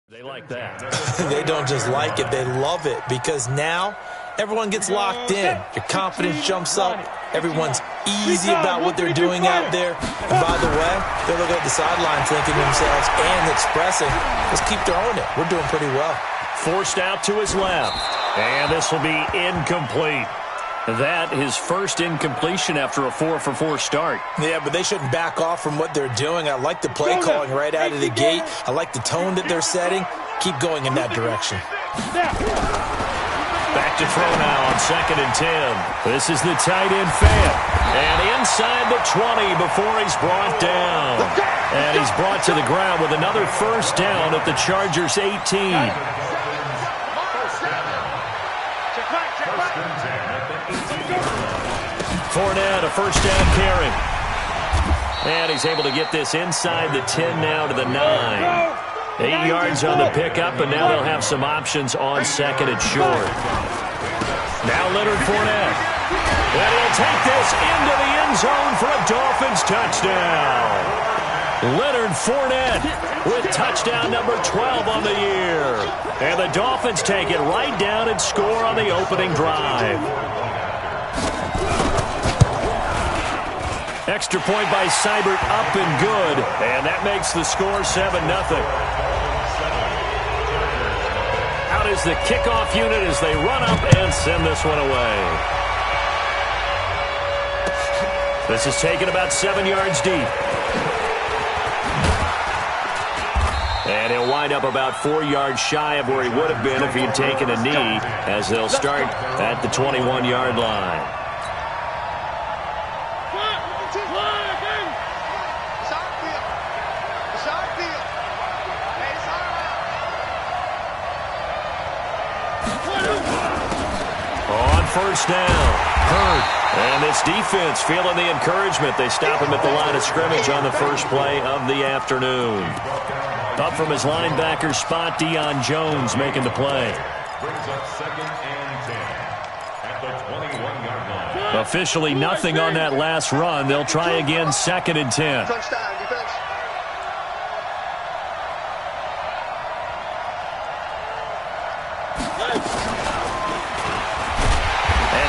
They like that. They don't just like it, they love it, because now everyone gets locked in. Your confidence jumps up. Everyone's easy about what they're doing out there. And by the way, they're looking at the sidelines thinking to themselves and expressing, let's keep throwing it. We're doing pretty well. Forced out to his left. And this will be incomplete. That his first incompletion after a 4-for-4 start. Yeah, but they shouldn't back off from what they're doing. I like the play calling right out of the gate. I like the tone that they're setting. Keep going in that direction. Back to throw now on 2nd and 10. This is the tight end Fant. And inside the 20 before he's brought down. And he's brought to the ground with another first down at the Chargers' 18. Fournette, a first down carry. And he's able to get this inside the 10 now to the 9. 8 yards on the pickup, and now they'll have some options on 2nd and short. Now Leonard Fournette. And he'll take this into the end zone for a Dolphins touchdown. Leonard Fournette with touchdown number 12 on the year. And the Dolphins take it right down and score on the opening drive. Extra point by Seibert, up and good. And that makes the score 7-0. Out is the kickoff unit as they run up and send this one away. This is taken about 7 yards deep. And he'll wind up about 4 yards shy of where he would have been if he had taken a knee, as they'll start at the 21-yard line. First down. Hurd. And this defense feeling the encouragement. They stop him at the line of scrimmage on the first play of the afternoon. Up from his linebacker spot, Deion Jones making the play. Brings up 2nd and 10 at the 21-yard line. Officially nothing on that last run. They'll try again 2nd and 10. Touchdown, defense.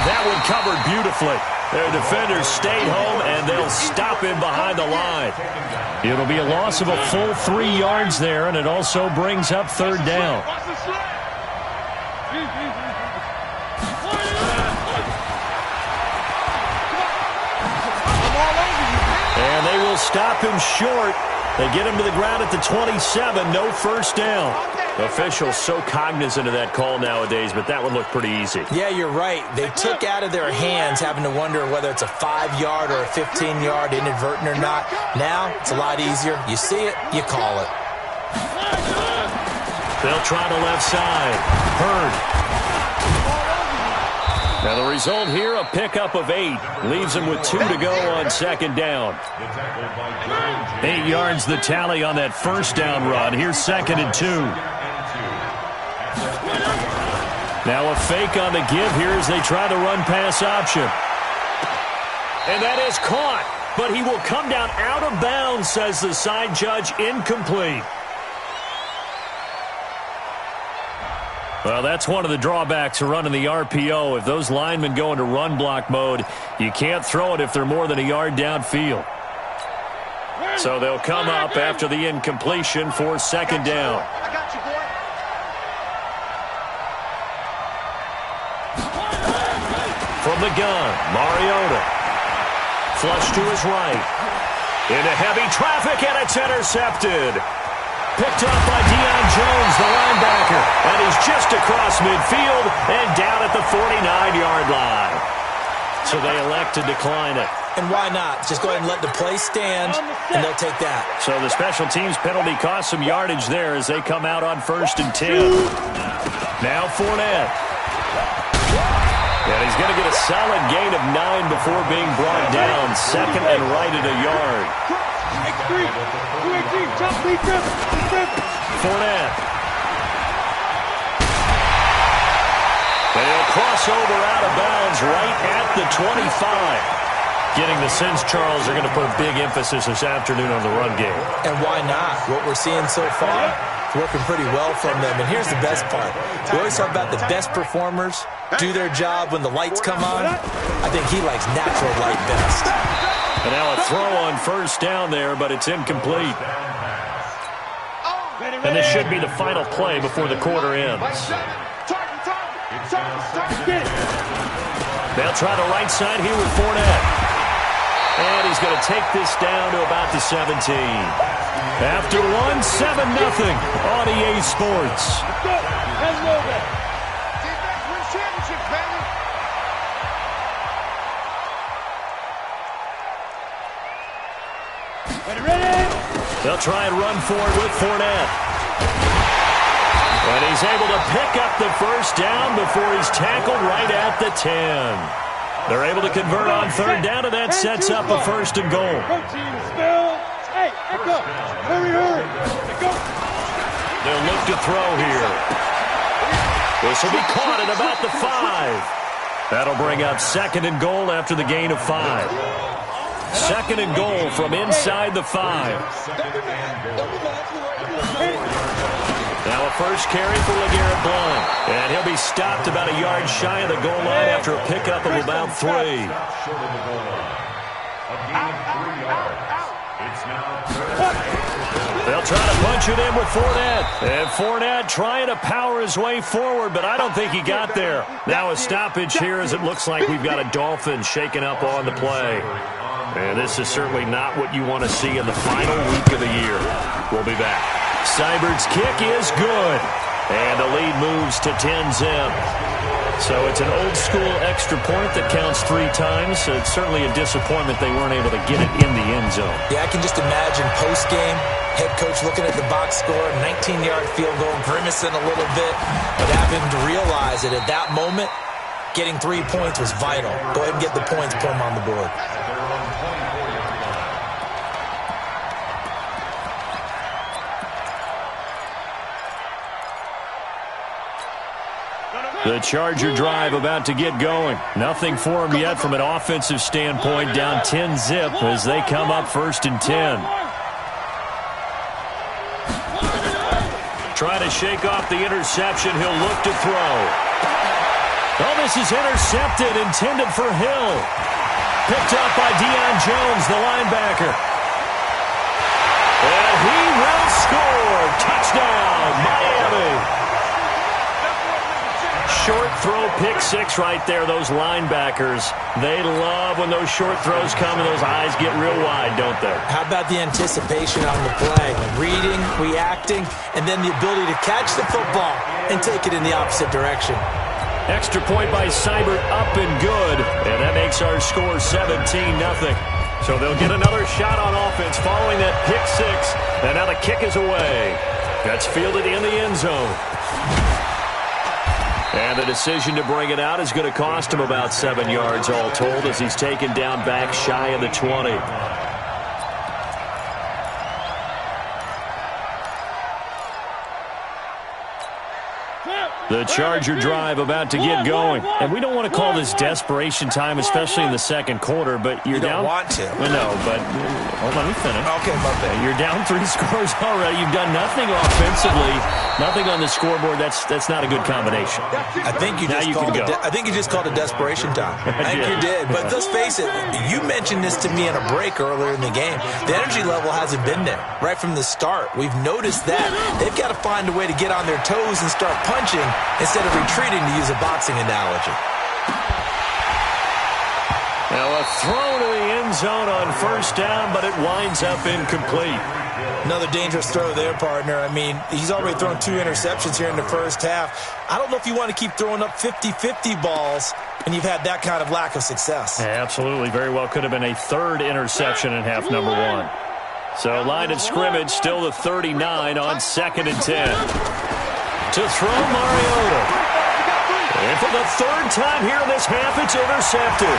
That one covered beautifully. Their defenders stayed home, and they'll stop him behind the line. It'll be a loss of a full 3 yards there, and it also brings up 3rd down. And they will stop him short. They get him to the ground at the 27, no first down. Officials so cognizant of that call nowadays, but that one looked pretty easy. Yeah, you're right. They took out of their hands having to wonder whether it's a 5-yard or a 15-yard inadvertent or not. Now, it's a lot easier. You see it, you call it. They'll try the left side. Hurd. Now the result here, a pickup of 8. Leaves them with 2 to go on 2nd down. 8 yards the tally on that first down run. Here's 2nd and 2. Now a fake on the give here as they try the run-pass option. And that is caught, but he will come down out of bounds, says the side judge, incomplete. Well, that's one of the drawbacks of running the RPO. If those linemen go into run block mode, you can't throw it if they're more than a yard downfield. So they'll come up after the incompletion for 2nd down. From the gun, Mariota. Flush to his right. Into heavy traffic, and it's intercepted. Picked up by Deion Jones, the linebacker. And he's just across midfield and down at the 49-yard line. So they elect to decline it. And why not? Just go ahead and let the play stand, and they'll take that. So the special teams penalty cost some yardage there as they come out on 1st and 10. Now Fournette. And he's going to get a solid gain of 9 before being brought down. 2nd and right at a yard. Fournette. And he'll cross over out of bounds right at the 25. Getting the sense, Charles, are going to put a big emphasis this afternoon on the run game. And why not? What we're seeing so far, It's working pretty well from them. And here's the best part. We always talk about the best performers do their job when the lights come on. I think he likes natural light best. And now a throw on first down there, but it's incomplete. And this should be the final play before the quarter ends. They'll try the right side here with Fournette. And he's going to take this down to about the 17. After one, 7-0 on EA Sports. They'll try and run for it with Fournette. And he's able to pick up the first down before he's tackled right at the 10. They're able to convert on third down, and that sets up a first and goal. They'll look to throw here. This will be caught at about the 5. That'll bring up second and goal after the gain of 5. Second and goal from inside the 5. Now a first carry for LeGarrette Blount. And he'll be stopped about a yard shy of the goal line after a pickup of about 3. They'll try to punch it in with Fournette. And Fournette trying to power his way forward, but I don't think he got there. Now a stoppage here as it looks like we've got a Dolphin shaken up on the play. And this is certainly not what you want to see in the final week of the year. We'll be back. Seibert's kick is good. And the lead moves to 10-zip. So it's an old-school extra point that counts 3 times. So it's certainly a disappointment they weren't able to get it in the end zone. Yeah, I can just imagine post-game, head coach looking at the box score, 19-yard field goal, grimacing a little bit, but having to realize that at that moment, getting 3 points was vital. Go ahead and get the points, put them on the board. The Charger drive about to get going. Nothing for them yet from an offensive standpoint. Down 10-zip as they come up first and 10. Trying to shake off the interception. He'll look to throw. Oh, this is intercepted, intended for Hill. Picked up by Deion Jones, the linebacker. And he will score. Touchdown, Miami. Short throw, pick 6 right there. Those linebackers, they love when those short throws come and those eyes get real wide, don't they? How about the anticipation on the play? Reading, reacting, and then the ability to catch the football and take it in the opposite direction. Extra point by Seibert, up and good. And that makes our score 17-0. So they'll get another shot on offense following that pick 6. And now the kick is away. That's fielded in the end zone. And the decision to bring it out is going to cost him about 7 yards all told as he's taken down back shy of the 20. The Charger drive about to get going. And we don't want to call this desperation time, especially in the second quarter, but you're down. You don't want to. No, but let me finish. Okay, my bad. You're down 3 scores already. You've done nothing offensively, nothing on the scoreboard. That's not a good combination. I think you just called it desperation time. I think you did. But let's face it, you mentioned this to me in a break earlier in the game. The energy level hasn't been there right from the start. We've noticed that. They've got to find a way to get on their toes and start punching instead of retreating, to use a boxing analogy. Now a throw to the end zone on first down, but it winds up incomplete. Another dangerous throw there, partner. I mean, he's already thrown 2 interceptions here in the first half. I don't know if you want to keep throwing up 50-50 balls and you've had that kind of lack of success. Yeah, absolutely. Very well could have been a 3rd interception in half number 1. So line of scrimmage still the 39 on 2nd and 10. To throw Mariota. And for the 3rd time here in this half, it's intercepted.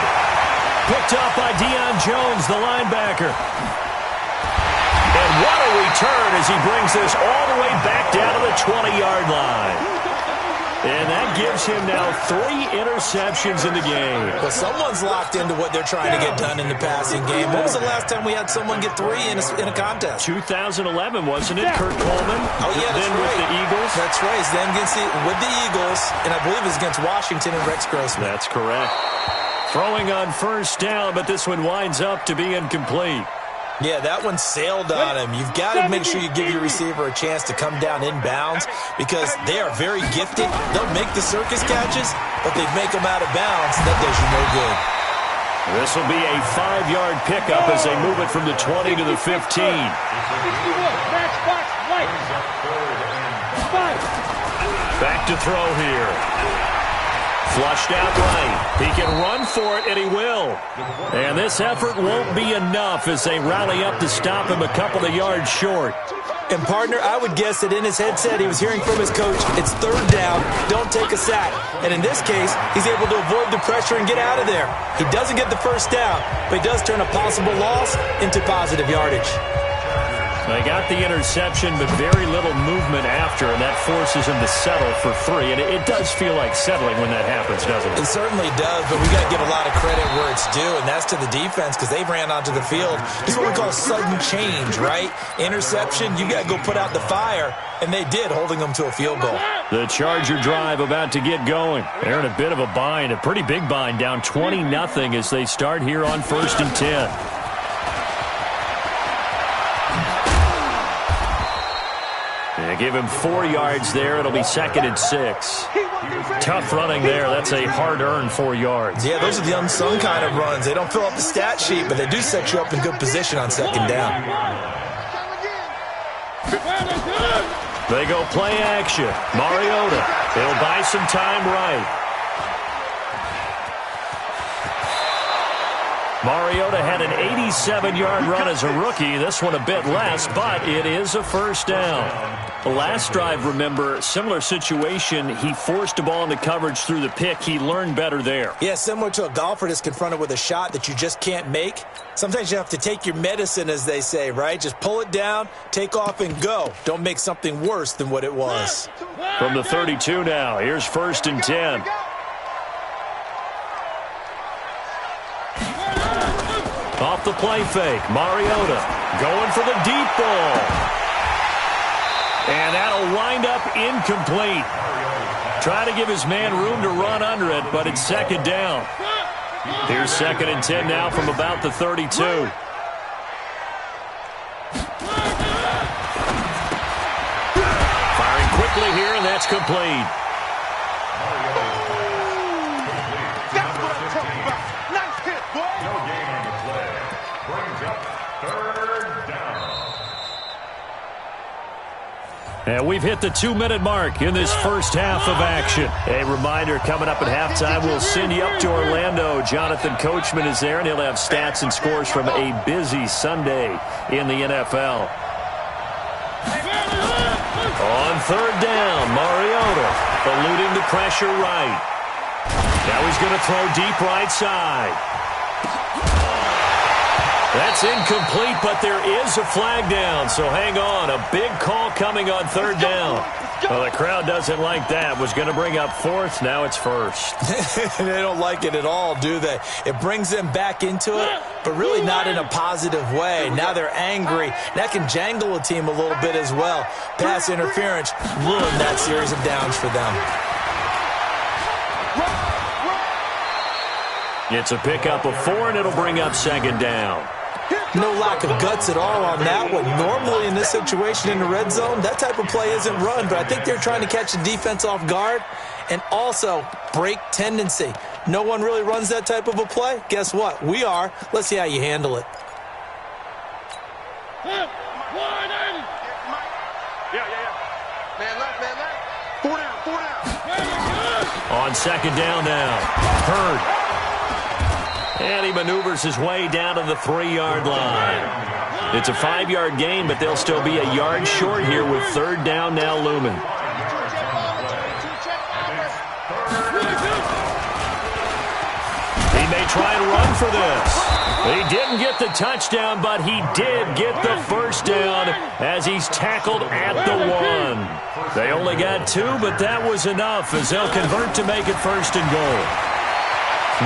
Picked up by Deion Jones, the linebacker. And what a return as he brings this all the way back down to the 20-yard line. And that gives him now 3 interceptions in the game. Well, someone's locked into what they're trying to get done in the passing game. When was the last time we had someone get 3 in a contest? 2011, wasn't it, Kurt Coleman? Oh, yeah, that's then right. with the Eagles. That's right. It's then with the Eagles, and I believe it's against Washington and Rex Grossman. That's correct. Throwing on first down, but this one winds up to be incomplete. Yeah, that one sailed on him. You've got to make sure you give your receiver a chance to come down inbounds because they are very gifted. They'll make the circus catches, but they make them out of bounds. That does you no good. This will be a 5-yard pickup as they move it from the 20 to the 15. Back to throw here. Flushed out right. He can run for it, and he will. And this effort won't be enough as they rally up to stop him a couple of yards short. And, partner, I would guess that in his headset he was hearing from his coach, it's 3rd down, don't take a sack. And in this case, he's able to avoid the pressure and get out of there. He doesn't get the first down, but he does turn a possible loss into positive yardage. They got the interception, but very little movement after, and that forces him to settle for 3. And it does feel like settling when that happens, doesn't it? It certainly does, but we got to give a lot of credit where it's due, and that's to the defense because they ran onto the field. This is what we call sudden change, right? Interception, you got to go put out the fire, and they did, holding them to a field goal. The Charger drive about to get going. They're in a bit of a bind, a pretty big bind, down 20-0 as they start here on 1st and 10. They give him 4 yards there. It'll be 2nd and 6. Tough running there. That's a hard-earned 4 yards. Yeah, those are the unsung kind of runs. They don't fill up the stat sheet, but they do set you up in good position on 2nd down. They go play action. Mariota. He'll buy some time right. Mariota had an 87-yard run as a rookie. This one a bit less, but it is a 1st down. The last drive, remember, similar situation. He forced a ball into coverage through the pick. He learned better there. Yeah, similar to a golfer that's confronted with a shot that you just can't make. Sometimes you have to take your medicine, as they say, right? Just pull it down, take off, and go. Don't make something worse than what it was. From the 32 now, here's 1st and 10. Off the play fake, Mariota going for the deep ball. And that'll wind up incomplete. Try to give his man room to run under it, but it's 2nd down. Here's 2nd and 10 now from about the 32. Firing quickly here, and that's complete. And we've hit the 2-minute mark in this first half of action. A reminder, coming up at halftime, we'll send you up to Orlando. Jonathan Coachman is there, and he'll have stats and scores from a busy Sunday in the NFL. On 3rd down, Mariota eluding the pressure right. Now he's going to throw deep right side. That's incomplete, but there is a flag down, so hang on. A big call coming on 3rd down. Well, the crowd doesn't like that. Was going to bring up 4th. Now it's 1st. They don't like it at all, do they? It brings them back into it, but really not in a positive way. Now they're angry. That can jangle a team a little bit as well. Pass interference ruined that series of downs for them. It's a pickup of 4, and it'll bring up 2nd down. No lack of guts at all on that one. Normally in this situation in the red zone, that type of play isn't run, but I think they're trying to catch the defense off guard and also break tendency. No one really runs that type of a play. Guess what? We are. Let's see how you handle it. Man left. 4 down. On 2nd down now, Hurd. And he maneuvers his way down to the 3-yard line. It's a 5-yard gain, but they'll still be a yard short here with 3rd down now looming. He may try and run for this. He didn't get the touchdown, but he did get the first down as he's tackled at the 1. They only got 2, but that was enough as they'll convert to make it first and goal.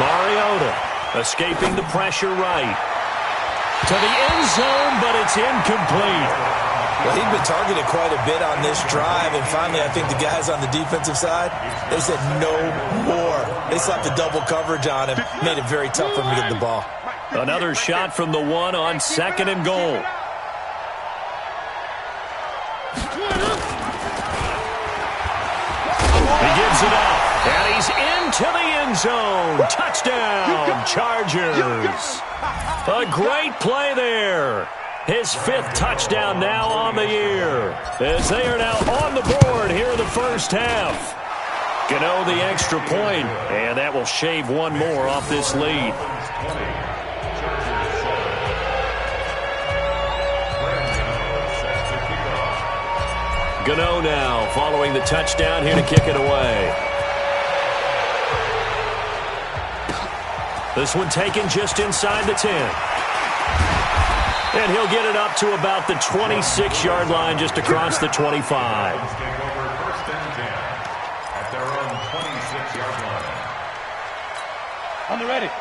Mariota escaping the pressure right. To the end zone, but it's incomplete. Well, he'd been targeted quite a bit on this drive, and finally I think the guys on the defensive side, they said no more. They slapped the double coverage on him, made it very tough for him to get the ball. Another shot from the 1 on 2nd and goal. He gives it up, and he's into the end zone. Touchdown, Chargers. A great play there. His 5th touchdown now on the year, as they are now on the board here in the first half. Gano the extra point, and that will shave one more off this lead. Gano now following the touchdown here to kick it away. This one taken just inside the 10. And he'll get it up to about the 26-yard line, just across the 25.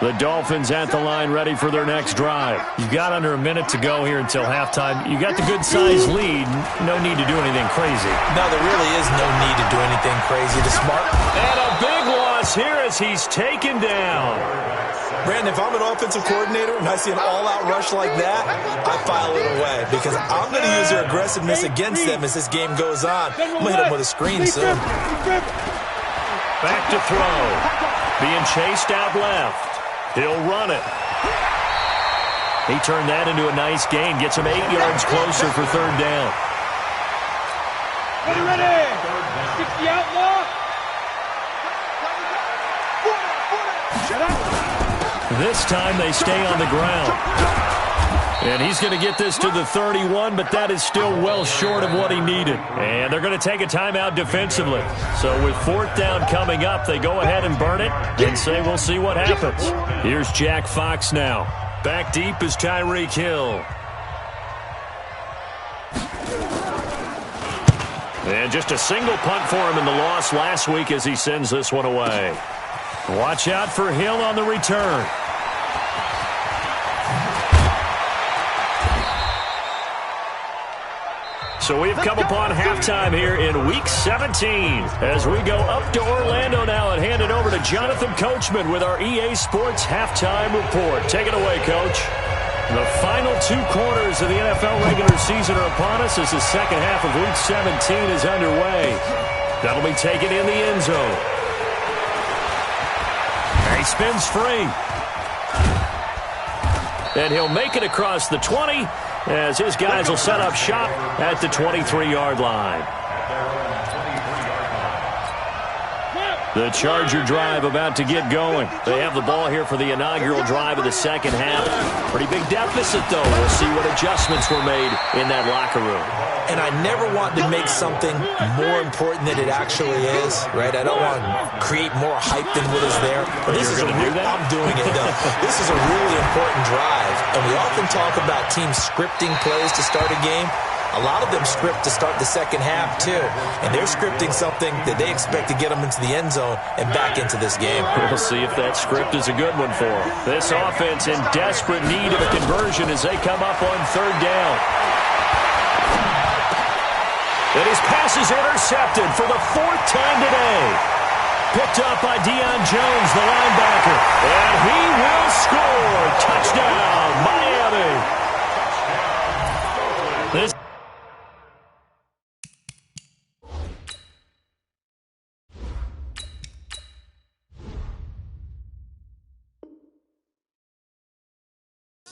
The Dolphins at the line, ready for their next drive. You've got under a minute to go here until halftime. You got the good-sized lead. No need to do anything crazy. No, there really is no need to do anything crazy. The smart. And a big loss here as he's taken down. Brandon, if I'm an offensive coordinator and I see an all-out rush like that, I file it away because I'm going to use their aggressiveness against them as this game goes on. I'm going to hit them with a screen soon. Back to throw. Being chased out left. He'll run it. He turned that into a nice gain. Gets him 8 yards closer for 3rd down. Ready? 60 outlaw. Shut up. This time they stay on the ground. And he's going to get this to the 31, but that is still well short of what he needed. And they're going to take a timeout defensively. So with 4th down coming up, they go ahead and burn it and say we'll see what happens. Here's Jack Fox now. Back deep is Tyreek Hill. And just a single punt for him in the loss last week as he sends this one away. Watch out for Hill on the return. So we've come upon halftime here in Week 17 as we go up to Orlando now and hand it over to Jonathan Coachman with our EA Sports Halftime Report. Take it away, Coach. The final 2 quarters of the NFL regular season are upon us as the second half of Week 17 is underway. That'll be taken in the end zone. And he spins free. And he'll make it across the 20 as his guys will set up shop at the 23-yard line. The Charger drive about to get going. They have the ball here for the inaugural drive of the second half. Pretty big deficit, though. We'll see what adjustments were made in that locker room. And I never want to make something more important than it actually is, right? I don't want to create more hype than what is there. But this is I'm doing it, though. This is a really important drive. And we often talk about teams scripting plays to start a game. A lot of them script to start the second half, too. And they're scripting something that they expect to get them into the end zone and back into this game. We'll see if that script is a good one for them. This offense in desperate need of a conversion as they come up on 3rd down. And his pass is intercepted for the 4th time today. Picked up by Deion Jones, the linebacker. And he will score. Touchdown, Miami. This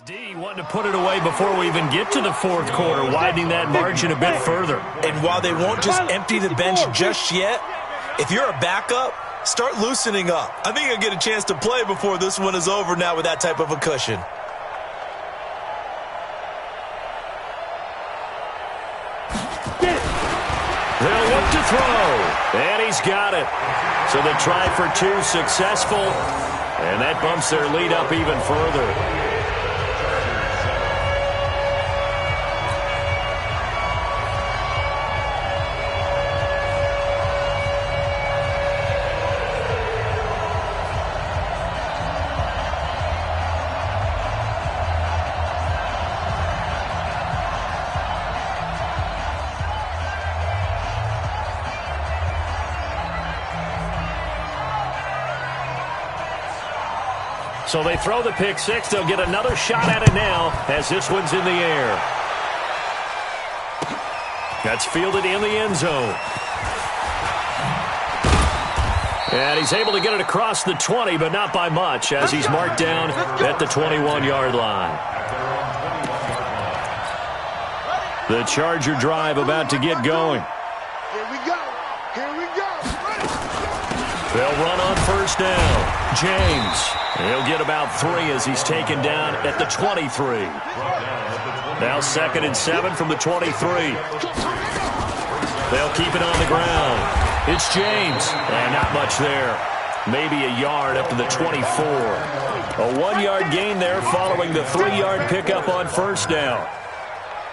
D wanting to put it away before we even get to the 4th quarter, widening that margin a bit further. And while they won't just empty the bench just yet, if you're a backup, start loosening up. I think you'll get a chance to play before this one is over now with that type of a cushion. They'll look to throw, and he's got it. So the try for 2 successful, and that bumps their lead up even further. So they throw the pick six. They'll get another shot at it now as this one's in the air. That's fielded in the end zone. And he's able to get it across the 20, but not by much, as he's marked down at the 21-yard line. The Charger drive about to get going. Here we go. Here we go. They'll run on first down. James. He'll get about 3 as he's taken down at the 23. Now 2nd and 7 from the 23. They'll keep it on the ground. It's James. And not much there. Maybe a yard up to the 24. A 1-yard gain there following the 3-yard pickup on first down.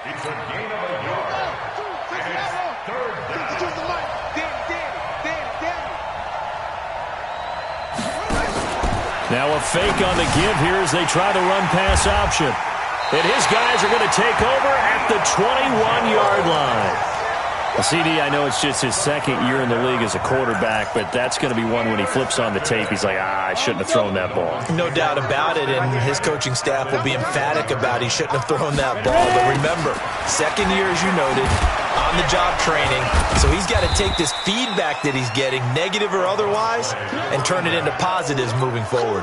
It's a gain of a yard. And it's third down. Now a fake on the give here as they try the run-pass option. And his guys are going to take over at the 21-yard line. CD, I know it's just his 2nd year in the league as a quarterback, but that's going to be one when he flips on the tape. He's like, I shouldn't have thrown that ball. No doubt about it, and his coaching staff will be emphatic about he shouldn't have thrown that ball. But remember, 2nd year, as you noted, on-the-job training. So he's got to take this feedback that he's getting, negative or otherwise, and turn it into positives moving forward.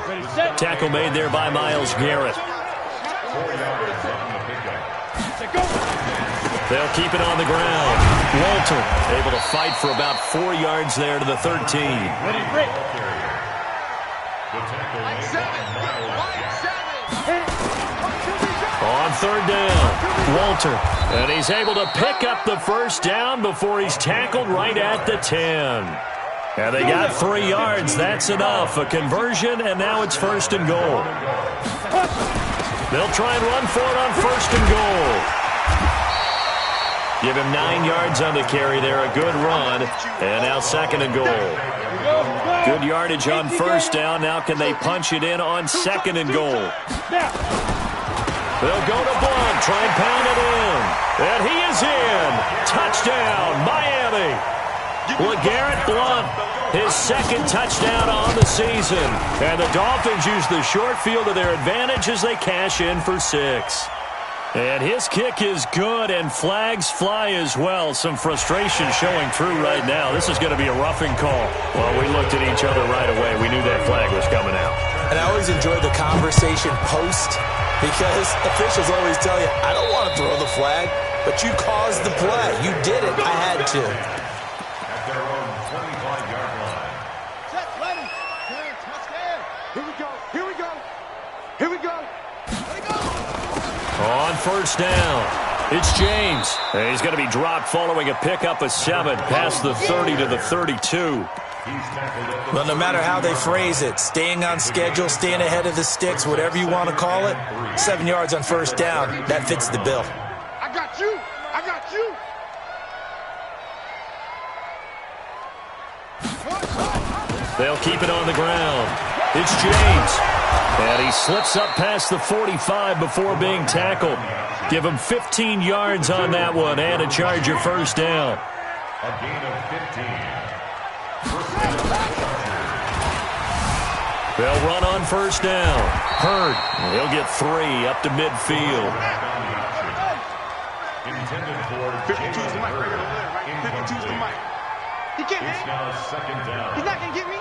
Tackle made there by Myles Garrett. 4 yards on the pickup. They'll keep it on the ground. Walter able to fight for about 4 yards there to the 13. The tackle made by On 3rd down, Walter. And he's able to pick up the first down before he's tackled right at the 10. And they got 3 yards. That's enough. A conversion, and now it's 1st and goal. They'll try and run for it on 1st and goal. Give him 9 yards on the carry there. A good run. And now 2nd and goal. Good yardage on first down. Now can they punch it in on 2nd and goal? They'll go to Blunt. Try and pound it in. And he is in. Touchdown, Miami. LeGarrette Blunt, his 2nd touchdown on the season. And the Dolphins use the short field to their advantage as they cash in for 6. And his kick is good, and flags fly as well. Some frustration showing through right now. This is going to be a roughing call. Well, we looked at each other right away. We knew that flag was coming out. And I always enjoy the conversation post because officials always tell you, I don't want to throw the flag, but you caused the play. You did it. I had to. at their own 25-yard line. Set, ready. Touchdown. Here we go. Here we go. Here we go. Here we go. On first down, it's James. And he's going to be dropped following a pickup of 7 past the 30 to the 32. Well, no matter how they phrase it, staying on schedule, staying ahead of the sticks, whatever you want to call it, 7 yards on first down, that fits the bill. I got you. I got you. They'll keep it on the ground. It's James. And he slips up past the 45 before being tackled. Give him 15 yards on that one and a Charger first down. A gain of 15. They'll run on first down. Hurd. He'll get 3 up to midfield. Intended for 52's the mic right over there, right? 52's the mic. He can't It's hit. now 2nd down. He's not going to get me.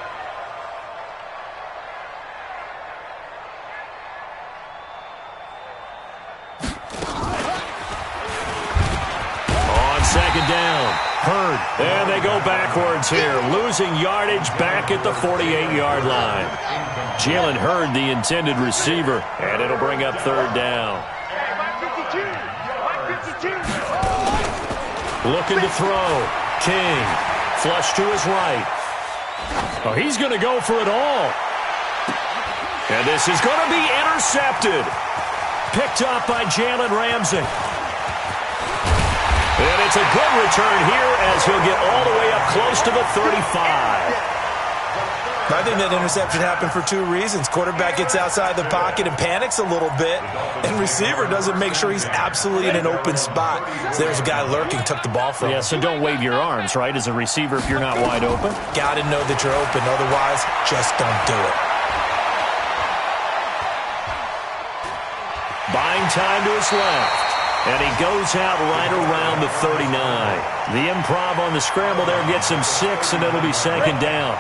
On 2nd down, Hurd. And they go backwards here, losing yardage back at the 48-yard line. Jalen Hurd, the intended receiver, and it'll bring up 3rd down. Looking to throw. King. Flush to his right. Oh, he's going to go for it all. And this is going to be intercepted. Picked up by Jalen Ramsey. And it's a good return here as he'll get all the way up close to the 35. I think that interception happened for 2 reasons. Quarterback gets outside the pocket and panics a little bit, and receiver doesn't make sure he's absolutely in an open spot. So there's a guy lurking, took the ball from him. Yeah, so don't wave your arms, right, as a receiver if you're not wide open. Got to know that you're open. Otherwise, just don't do it. Playing time to his left. And he goes out right around the 39. The improv on the scramble there gets him 6, and it'll be second down.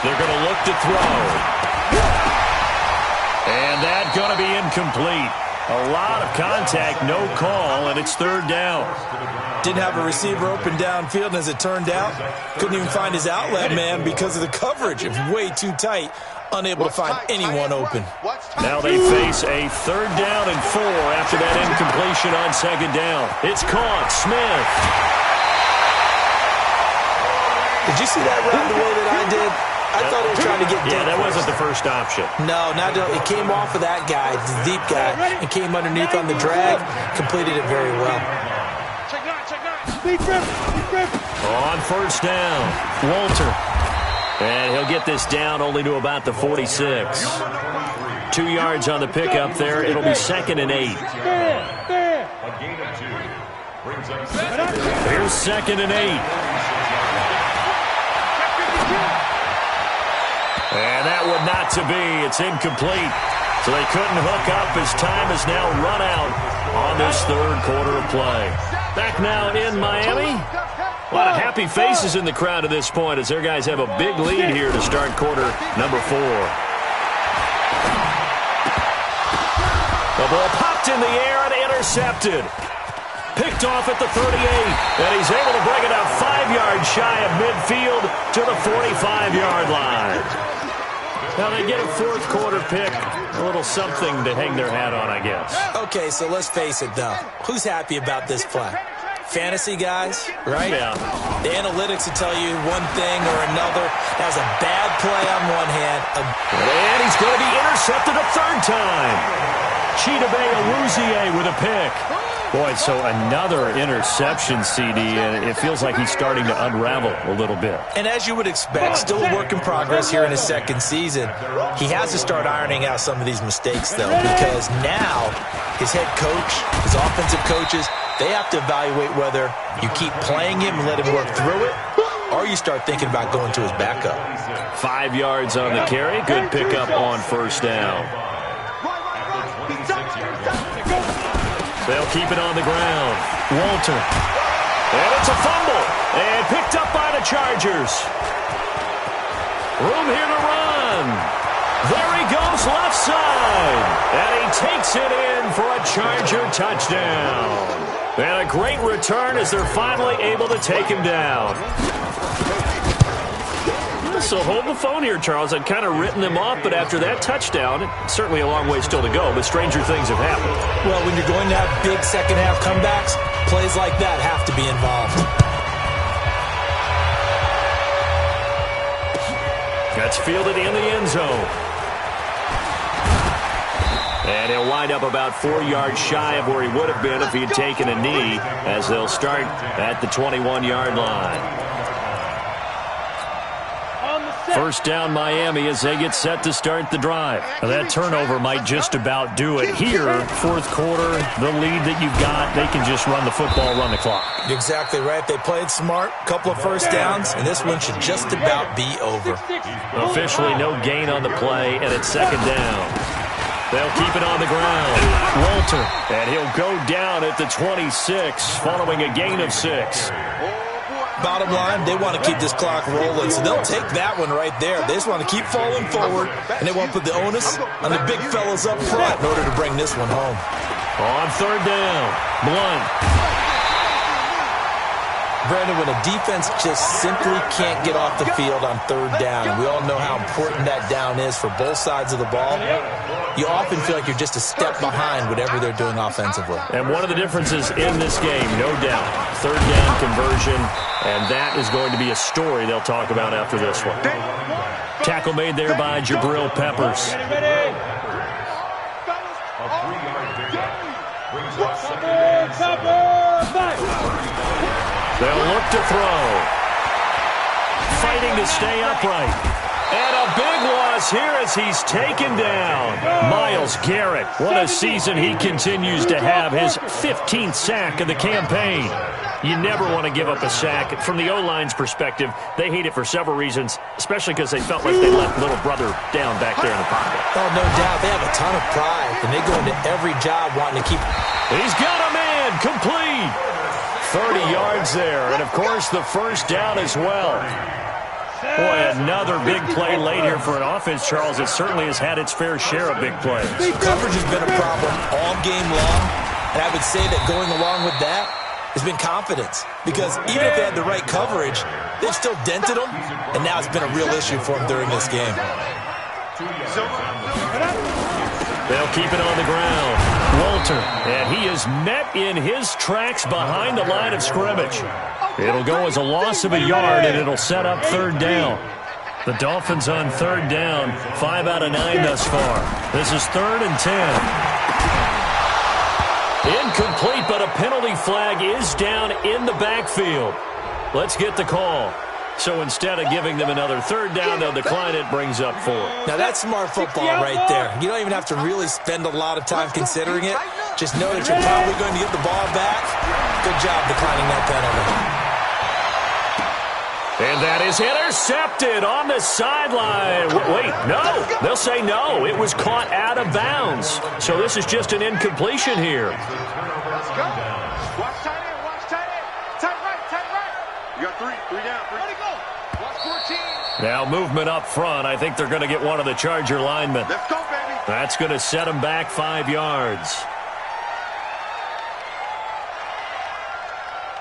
They're going to look to throw. And that's going to be incomplete. A lot of contact, no call, and it's third down. Didn't have a receiver open downfield, and as it turned out, couldn't even find his outlet man because of the coverage. It was way too tight, unable to find anyone open. Now they face a third down and 4 after that incompletion on second down. It's caught. Smith. Did you see that route the way that I did? I thought he was trying to get deep. Yeah, that wasn't the first option. No, it came off of that guy, the deep guy, and came underneath on the drag, completed it very well. On first down, Walter. And he'll get this down only to about the 46. 2 yards on the pickup there. It'll be second and 8. Here's second and 8. And that would not to be. It's incomplete. So they couldn't hook up as time has now run out on this third quarter of play. Back now in Miami. A lot of happy faces in the crowd at this point as their guys have a big lead here to start quarter number 4. The ball popped in the air and intercepted. Picked off at the 38, and he's able to bring it out 5 yards shy of midfield to the 45-yard line. Now they get a fourth quarter pick, a little something to hang their hat on, I guess. Okay, so let's face it, though. Who's happy about this play? Fantasy guys, right? Yeah. The analytics will tell you one thing or another. That was a bad play on one hand. And he's going to be intercepted a third time. Chidobe Awuzie with a pick. Boy, so another interception, CD, and it feels like he's starting to unravel a little bit. And as you would expect, still a work in progress here in his second season. He has to start ironing out some of these mistakes, though, because now his head coach, his offensive coaches, they have to evaluate whether you keep playing him and let him work through it, or you start thinking about going to his backup. 5 yards on the carry. Good pickup on first down. They'll keep it on the ground. Walter. And it's a fumble. And picked up by the Chargers. Room here to run. There he goes left side. And he takes it in for a Charger touchdown. And a great return as they're finally able to take him down. So hold the phone here, Charles. I'd kind of written them off, but after that touchdown, it's certainly a long way still to go, but stranger things have happened. Well, when you're going to have big second-half comebacks, plays like that have to be involved. That's fielded in the end zone. And he'll wind up about 4 yards shy of where he would have been if he had taken a knee, as they'll start at the 21-yard line. First down Miami as they get set to start the drive. Now that turnover might just about do it. Here, fourth quarter, the lead that you've got, they can just run the football, run the clock. Exactly right. They played smart, couple of first downs, and this one should just about be over. Officially no gain on the play, and it's second down. They'll keep it on the ground. Walter, and he'll go down at the 26 following a gain of 6. Bottom line, they want to keep this clock rolling, so they'll take that one right there. They just want to keep falling forward, and they want to put the onus on the big fellas up front in order to bring this one home. On third down, Blunt. Brandon, when a defense just simply can't get off the field on third down, and we all know how important that down is for both sides of the ball, you often feel like you're just a step behind whatever they're doing offensively. And one of the differences in this game, no doubt, third down conversion, and that is going to be a story they'll talk about after this one. Tackle made there by Jabril Peppers. A 3-yard pickup brings up second and 7. They'll look to throw. Fighting to stay upright. And a big loss here as he's taken down. Myles Garrett, what a season he continues to have. His 15th sack of the campaign. You never want to give up a sack. From the O-line's perspective, they hate it for several reasons, especially because they felt like they let little brother down back there in the pocket. Oh, no doubt. They have a ton of pride, and they go into every job wanting to keep. He's got a man complete. 30 yards there, and, of course, the first down as well. Boy, another big play late here for an offense, Charles. It certainly has had its fair share of big plays. Coverage has been a problem all game long, and I would say that going along with that has been confidence. Because even if they had the right coverage, they've still dented them, and now it's been a real issue for them during this game. They'll keep it on the ground. Walter, and he is met in his tracks behind the line of scrimmage. It'll go as a loss of a yard, and it'll set up third down. The Dolphins on third down, 5 out of 9 thus far. This is 3rd and 10. Incomplete, but a penalty flag is down in the backfield. Let's get the call. So instead of giving them another third down, they'll decline it, brings up 4. Now that's smart football right there. You don't even have to really spend a lot of time considering it. Just know that you're probably going to get the ball back. Good job declining that penalty. And that is intercepted on the sideline. Wait, no. They'll say no. It was caught out of bounds. So this is just an incompletion here. Let's go. Watch tight end. Watch tight end. Tight right. You got 3 down. Ready, go. Watch 14. Now movement up front. I think they're going to get one of the Charger linemen. Let's go, baby. That's going to set them back 5 yards.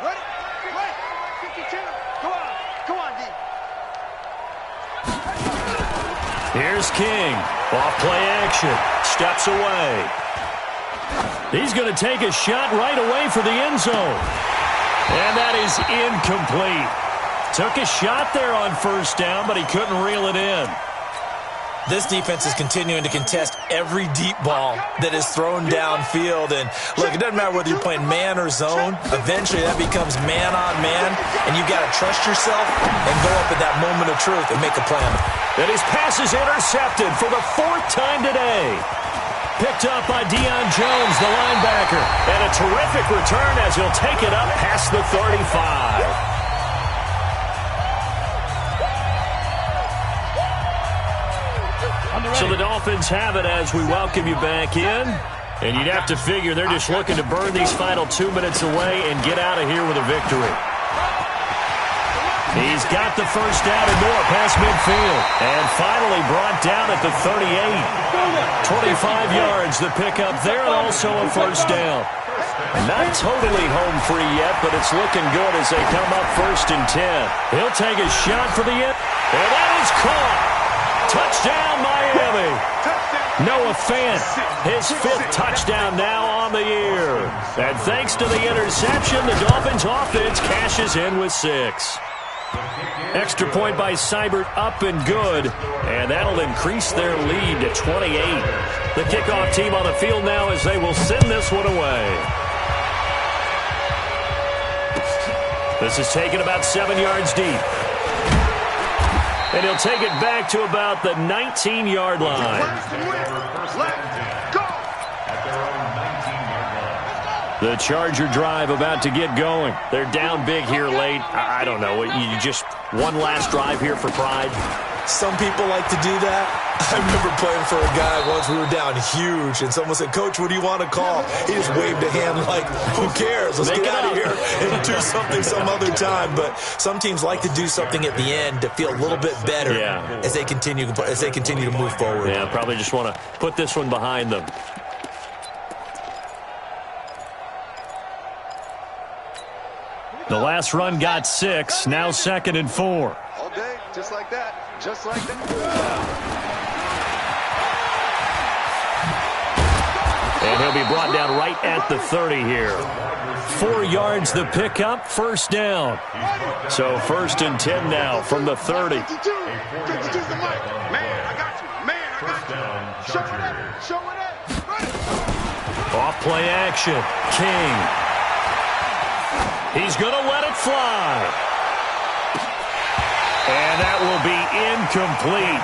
Ready? 52. Come on, D. Here's King. Off play action. Steps away. He's going to take a shot right away for the end zone. And that is incomplete. Took a shot there on first down, but he couldn't reel it in. This defense is continuing to contest every deep ball that is thrown downfield. And, look, it doesn't matter whether you're playing man or zone. Eventually that becomes man on man, and you've got to trust yourself and go up at that moment of truth and make a plan. And his pass is intercepted for the 4th time today. Picked up by Deion Jones, the linebacker. And a terrific return as he'll take it up past the 35. So the Dolphins have it as we welcome you back in. And you'd have to figure they're just looking to burn these final 2 minutes away and get out of here with a victory. He's got the first down and more past midfield. And finally brought down at the 38. 25 yards the pickup there, and also a first down. Not totally home free yet, but it's looking good as they come up 1st and 10. He'll take a shot for the end. And that is caught. Touchdown, Miami. Noah Fant, his 5th touchdown now on the year. And thanks to the interception, the Dolphins offense cashes in with 6. Extra point by Seibert up and good, and that'll increase their lead to 28. The kickoff team on the field now as they will send this one away. This is taken about 7 yards deep. And he'll take it back to about the 19-yard line. The Charger drive about to get going. They're down big here late. I don't know. You just one last drive here for pride? Some people like to do that. I remember playing for a guy once. We were down huge, and someone said, "Coach, what do you want to call?" He just waved a hand like, who cares? Let's get out of here and do something some other time. But some teams like to do something at the end to feel a little bit better as they continue to move forward. Yeah, probably just want to put this one behind them. The last run got 6, now 2nd and 4. All day, just like that. Just like that. And he'll be brought down right at the 30 here. 4 yards the pickup, first down. So 1st and 10 now from the 30. 52's the mic. Man, I got you. Man, I got you. Show it up. Show it up. Right. Off play action. King. He's going to let it fly. And that will be incomplete.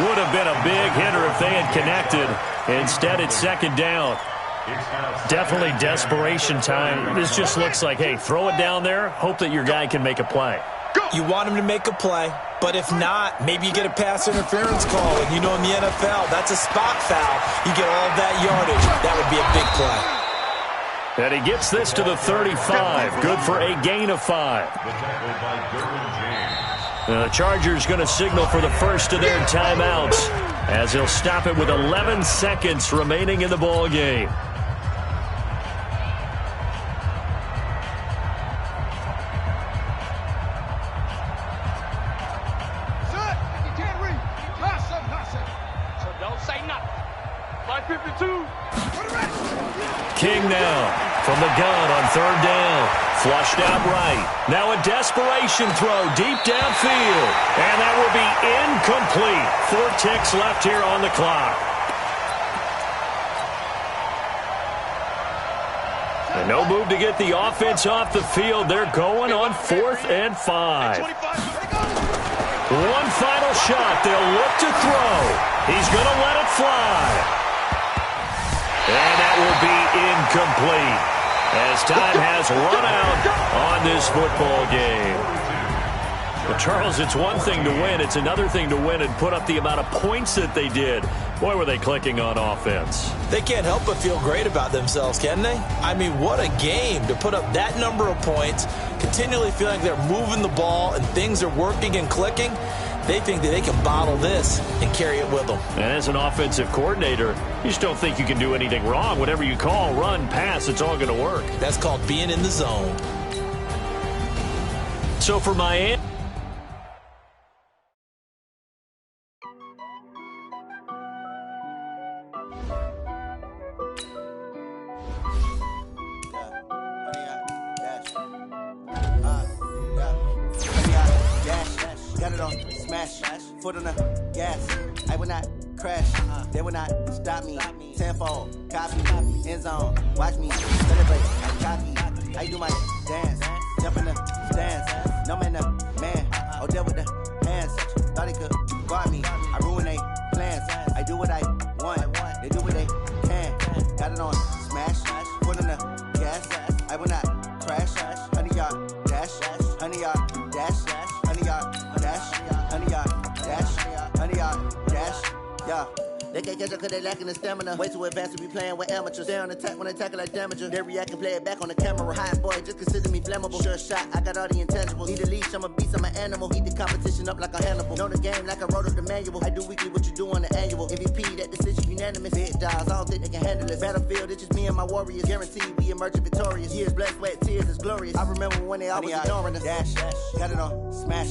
Would have been a big hitter if they had connected. Instead, it's second down. Definitely desperation time. This just looks like, hey, throw it down there, hope that your guy can make a play. You want him to make a play, but if not, maybe you get a pass interference call. And you know in the NFL, that's a spot foul. You get all that yardage. That would be a big play. And he gets this to the 35. Good for a gain of 5. The Chargers going to signal for the first of their timeouts as he'll stop it with 11 seconds remaining in the ball game. King now from the gun on third down. Flushed out right. Now a desperation throw deep downfield. And that will be incomplete. 4 ticks left here on the clock. And no move to get the offense off the field. They're going on 4th and 5. One final shot. They'll look to throw. He's going to let it fly. And that will be incomplete as time has run out on this football game. But Charles, it's one thing to win. It's another thing to win and put up the amount of points that they did. Boy, were they clicking on offense. They can't help but feel great about themselves, can they? I mean, what a game to put up that number of points, continually feeling like they're moving the ball and things are working and clicking. They think that they can bottle this and carry it with them. And as an offensive coordinator, you just don't think you can do anything wrong. Whatever you call, run, pass, it's all going to work. That's called being in the zone. So for Miami, got it on smash, foot on the gas. I will not crash, they will not stop me. Tenfold, copy, end zone, watch me celebrate. I'm cocky, I do my dance, jump in the stands. No man, the man, oh deal with the hands. Thought he could guard me, I ruin they plans. I do what I want, they do what they can. Got it on smash, foot on the gas. I will not crash, 100-yard dash, 100-yard dash, 100-yard dash, 100-yard dash, 100-yard dash, yeah. They can't catch up cause they lacking the stamina. Way too advanced to be playing with amateurs. Stay on attack when they tackle like damager. They react and play it back on the camera. Hot boy, just consider me flammable. Sure shot, I got all the intangibles. Need a leash, I'm a beast, I'm an animal. Heat the competition up like a Hannibal. Know the game like I wrote up the manual. I do weekly what you do on the annual. MVP, that decision unanimous. Big dogs, I don't think they can handle it. Battlefield, it's just me and my warriors. Guaranteed we emerging victorious. Years, blood, sweat, tears, it's glorious. I remember when they always ignoring us. Dash, got it on smash,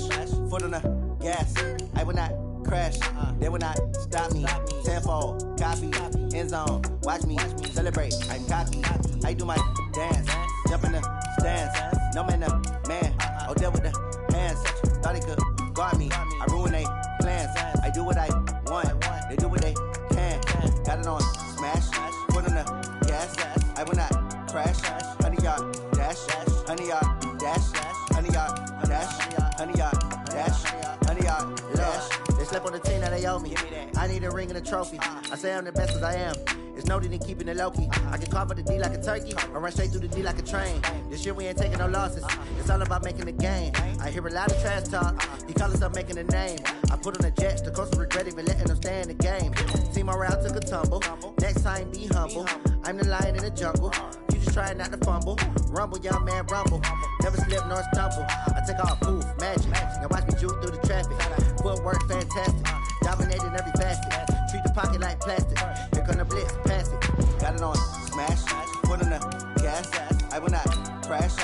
foot on the gas. I will not crash, they will not stop me. Tenfold, copy, end zone, watch me celebrate. I'm cocky, I do my dance, jump in the stands. No man, the man, oh deal with the hands. Thought he could guard me, I ruin they plans. I do what I want, they do what they can. Got it on smash, foot on the gas. I will not crash, 100-yard dash, 100-yard dash, 100-yard dash, 100-yard dash, 100-yard dash. They slept on the team, now they owe me. I need a ring and a trophy. I say I'm the best cause I am. It's noted in keeping it low-key. I can carve for the D like a turkey, or run straight through the D like a train. This year we ain't taking no losses. It's all about making the game. I hear a lot of trash talk. He call himself making a name. I put on the Jets, the coach regret even letting them stay in the game. Team morale took a tumble. Next time be humble. I'm the lion in the jungle. You just trying not to fumble. Rumble, young man, rumble. Never slip nor stumble. I take off, poof, magic. Now watch me juke through the traffic. Footwork fantastic. Dominating every facet. Treat the pocket like plastic. Here come the blitz, pass it. Got it on smash, foot on the gas. I will not crash,